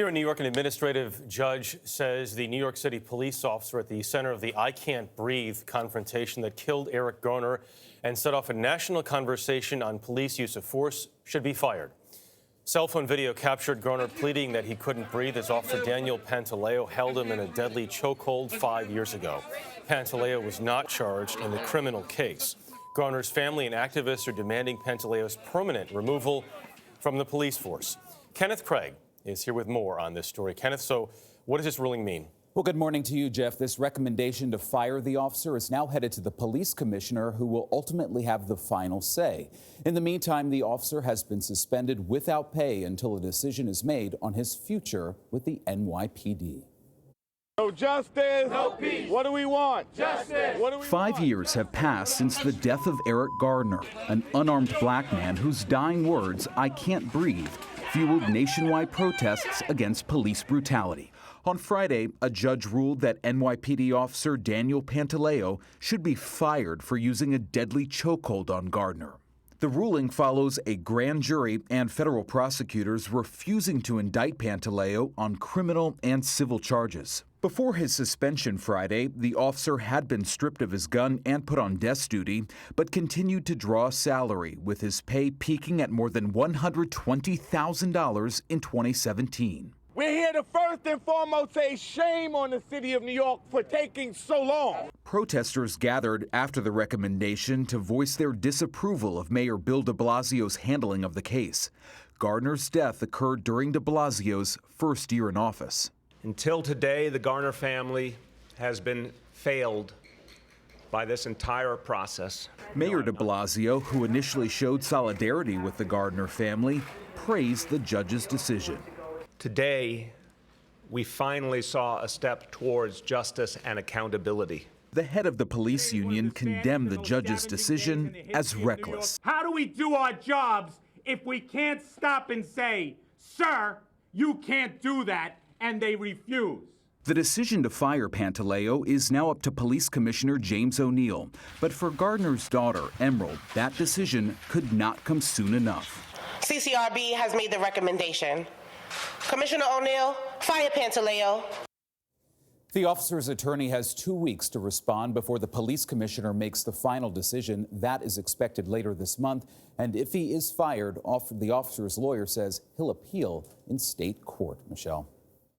Here in New York, an administrative judge says the New York City police officer at the center of the I Can't Breathe confrontation that killed Eric Garner and set off a national conversation on police use of force should be fired. Cell phone video captured Garner pleading that he couldn't breathe as Officer Daniel Pantaleo held him in a deadly chokehold 5 years ago. Pantaleo was not charged in the criminal case. Garner's family and activists are demanding Pantaleo's permanent removal from the police force. Kenneth Craig is here with more on this story. Kenneth, so what does this ruling mean? Well, good morning to you, Jeff. This recommendation to fire the officer is now headed to the police commissioner, who will ultimately have the final say. In the meantime, the officer has been suspended without pay until a decision is made on his future with the NYPD. No justice, no peace. What do we want? Justice. 5 years have passed since the death of Eric Garner, an unarmed black man whose dying words, "I can't breathe," fueled nationwide protests against police brutality. On Friday, a judge ruled that NYPD officer Daniel Pantaleo should be fired for using a deadly chokehold on Garner. The ruling follows a grand jury and federal prosecutors refusing to indict Pantaleo on criminal and civil charges. Before his suspension Friday, the officer had been stripped of his gun and put on desk duty, but continued to draw a salary, with his pay peaking at more than $120,000 in 2017. We're here to first and foremost say shame on the city of New York for taking so long. Protesters gathered after the recommendation to voice their disapproval of Mayor Bill de Blasio's handling of the case. Garner's death occurred during de Blasio's first year in office. Until today, the Garner family has been failed by this entire process. Mayor de Blasio, who initially showed solidarity with the Garner family, praised the judge's decision. Today, we finally saw a step towards justice and accountability. The head of the police union condemned the judge's decision as reckless. How do we do our jobs if we can't stop and say, "Sir, you can't do that," and they refuse? The decision to fire Pantaleo is now up to Police Commissioner James O'Neill. But for Garner's daughter, Emerald, that decision could not come soon enough. CCRB has made the recommendation. Commissioner O'Neill, fire Pantaleo. The officer's attorney has 2 weeks to respond before the police commissioner makes the final decision. That is expected later this month. And if he is fired, the officer's lawyer says he'll appeal in state court. Michelle.